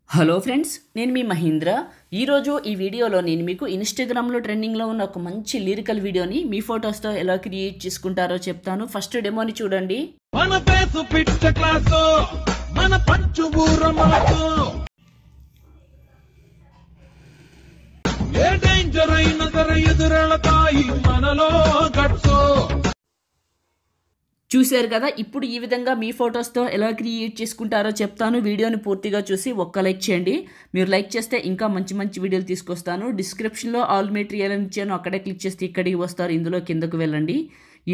Hello friends, నేను మీ మహేంద్ర. ఈరోజు ఈ వీడియోలో నేను మీకు ఇన్స్టాగ్రామ్లో ట్రెండింగ్లో ఉన్న ఒక మంచి లిరికల్ వీడియోని మీ ఫొటోస్తో ఎలా క్రియేట్ చేసుకుంటారో చెప్తాను. ఫస్ట్ డెమోని చూడండి. మన పేసు పిట్ట క్లాసు మన పంచు ఊర మాకు ఏ డేంజర్ అయిన ధర ఎదురెళతాయి మనలో గట్సు. చూశారు కదా, ఇప్పుడు ఈ విధంగా మీ ఫొటోస్తో ఎలా క్రియేట్ చేసుకుంటారో చెప్తాను. వీడియోని పూర్తిగా చూసి ఒక్క లైక్ చేయండి. మీరు లైక్ చేస్తే ఇంకా మంచి మంచి వీడియోలు తీసుకొస్తాను. డిస్క్రిప్షన్లో ఆల్ మెటీరియల్ అని ఇచ్చాను, అక్కడే క్లిక్ చేస్తే ఇక్కడికి వస్తారు. ఇందులో కిందకు వెళ్ళండి. ఈ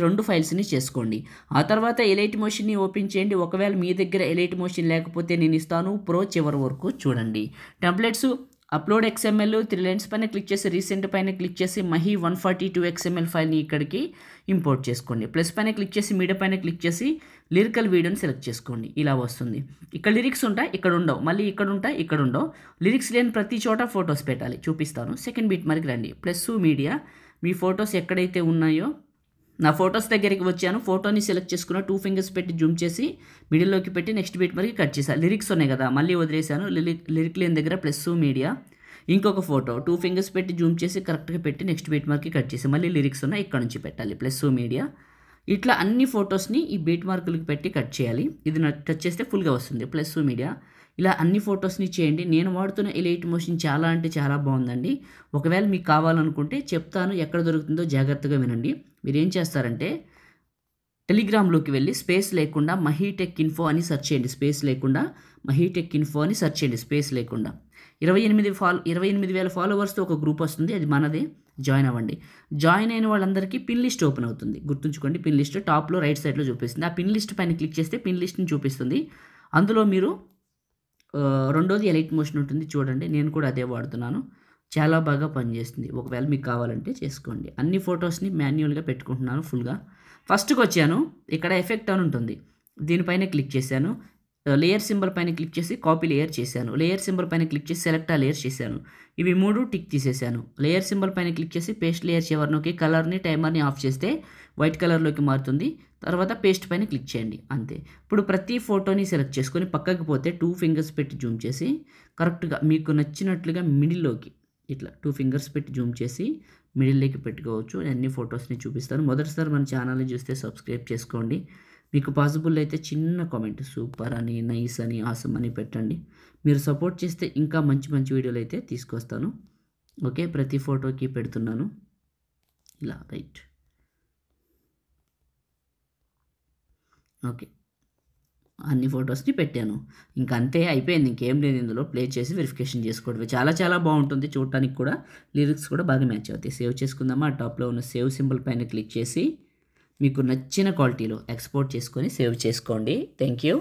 రెండు ఫైల్స్ని చేసుకోండి. ఆ తర్వాత ఎలైట్ మోషన్ని ఓపెన్ చేయండి. ఒకవేళ మీ దగ్గర ఎలైట్ మోషన్ లేకపోతే నేను ఇస్తాను. ప్రో చివరి వరకు చూడండి. టెంప్లెట్స్ అప్లోడ్ XML 3 లైన్స్ పైన క్లిక్ చేసి రీసెంట్ పైన క్లిక్ చేసి మహి 142 XML ఫైల్ని ఇక్కడికి ఇంపోర్ట్ చేసుకోండి. ప్లస్ పైన క్లిక్ చేసి మీడియా పైన క్లిక్ చేసి లిరికల్ వీడియోని సెలెక్ట్ చేసుకోండి. ఇలా వస్తుంది. ఇక్కడ లిరిక్స్ ఉంటాయి, ఇక్కడ ఉండవు. మళ్ళీ ఇక్కడ ఉంటాయి, ఇక్కడ ఉండవు. లిరిక్స్ లేని ప్రతి చోట ఫొటోస్ పెట్టాలి. చూపిస్తాను. సెకండ్ బీట్ మరికి రండి. ప్లస్ మీడియా, మీ ఫొటోస్ ఎక్కడైతే ఉన్నాయో నా ఫొటోస్ దగ్గరికి వచ్చాను. ఫోటోని సెలెక్ట్ చేసుకున్న 2 ఫింగర్స్ పెట్టి జూమ్ చేసి మిడిల్లోకి పెట్టి నెక్స్ట్ బీట్ వరకు కట్ చేశాను. లిరిక్స్ ఉన్నాయి కదా, మళ్ళీ వదిలేశాను. లిరిక్ లేని దగ్గర ప్లస్ మీడియా, ఇంకొక ఫోటో 2 ఫింగర్స్ పెట్టి జూమ్ చేసి కరెక్ట్గా పెట్టి నెక్స్ట్ బీట్ మార్క్కి కట్ చేసి మళ్ళీ లిరిక్స్ ఉన్నాయి, ఇక్కడ నుంచి పెట్టాలి ప్లస్ మీడియా. ఇట్లా అన్ని ఫొటోస్ని ఈ బీట్ మార్కులకి పెట్టి కట్ చేయాలి. ఇది టచ్ చేస్తే ఫుల్గా వస్తుంది ప్లస్ మీడియా. ఇలా అన్ని ఫొటోస్ని చేయండి. నేను వాడుతున్న ఎలైట్ మోషన్ చాలా అంటే చాలా బాగుందండి. ఒకవేళ మీకు కావాలనుకుంటే చెప్తాను, ఎక్కడ దొరుకుతుందో జాగ్రత్తగా వినండి. మీరు ఏం చేస్తారంటే టెలిగ్రామ్లోకి వెళ్ళి స్పేస్ లేకుండా మహీటెక్ ఇన్ఫో అని సెర్చ్ చేయండి. స్పేస్ లేకుండా మహీటెక్ ఇన్ఫో అని సెర్చ్ చేయండి. స్పేస్ లేకుండా 28,000 ఫాలోవర్స్తో ఒక గ్రూప్ వస్తుంది, అది మనదే. జాయిన్ అవ్వండి. జాయిన్ అయిన వాళ్ళందరికీ పిన్ లిస్ట్ ఓపెన్ అవుతుంది. గుర్తుంచుకోండి, పిన్ లిస్ట్ టాప్లో రైట్ సైడ్లో చూపిస్తుంది. ఆ పిన్ లిస్ట్ పైన క్లిక్ చేస్తే పిన్ లిస్ట్ని చూపిస్తుంది. అందులో మీరు రెండోది ఎలైట్ మోషన్ ఉంటుంది, చూడండి. నేను కూడా అదే వాడుతున్నాను, చాలా బాగా పనిచేస్తుంది. ఒకవేళ మీకు కావాలంటే చేసుకోండి. అన్ని ఫొటోస్ని మాన్యువల్గా పెట్టుకుంటున్నాను ఫుల్గా. ఫస్ట్కి వచ్చాను, ఇక్కడ ఎఫెక్ట్ అని ఉంటుంది, దీనిపైన క్లిక్ చేశాను. లేయర్ సింబల్ పైన క్లిక్ చేసి కాపీ లేయర్ చేశాను. లేయర్ సింబల్ పైన క్లిక్ చేసి సెలెక్ట్ ఆ లేయర్ చేశాను. ఇవి 3 టిక్ తీసేశాను. లేయర్ సింబల్ పైన క్లిక్ చేసి పేస్ట్ లేయర్ చివరిలోకి కలర్ని టైమర్ని ఆఫ్ చేస్తే వైట్ కలర్లోకి మారుతుంది. తర్వాత పేస్ట్ పైన క్లిక్ చేయండి, అంతే. ఇప్పుడు ప్రతి ఫోటోని సెలెక్ట్ చేసుకొని పక్కకి పోతే 2 ఫింగర్స్ పెట్టి జూమ్ చేసి కరెక్ట్గా మీకు నచ్చినట్లుగా మిడిల్లోకి ఇట్లా 2 ఫింగర్స్ పెట్టి జూమ్ చేసి మిడిల్లోకి పెట్టుకోవచ్చు. అన్ని ఫొటోస్ని చూపిస్తాను. మొదటిసారి మన ఛానల్ని చూస్తే సబ్స్క్రైబ్ చేసుకోండి. మీకు పాసిబుల్ అయితే చిన్న కామెంట్ సూపర్ అని, నైస్ అని, ఆసమ్ అని పెట్టండి. మీరు సపోర్ట్ చేస్తే ఇంకా మంచి మంచి వీడియోలు అయితే తీసుకొస్తాను. ఓకే, ప్రతి ఫోటోకి పెడుతున్నాను ఇలా, రైట్. ఓకే, అన్ని ఫొటోస్ని పెట్టాను. ఇంకా అంతే, అయిపోయింది. ఇంకేం లేదు. ఇందులో ప్లే చేసి వెరిఫికేషన్ చేసుకోవడమే. చాలా చాలా బాగుంటుంది చూడటానికి కూడా. లిరిక్స్ కూడా బాగా మ్యాచ్ అవుతాయి. సేవ్ చేసుకుందామా? టాప్లో ఉన్న సేవ్ సింబల్ పైన క్లిక్ చేసి మీకు నచ్చిన క్వాలిటీలో ఎక్స్పోర్ట్ చేసుకొని సేవ్ చేసుకోండి. Thank you.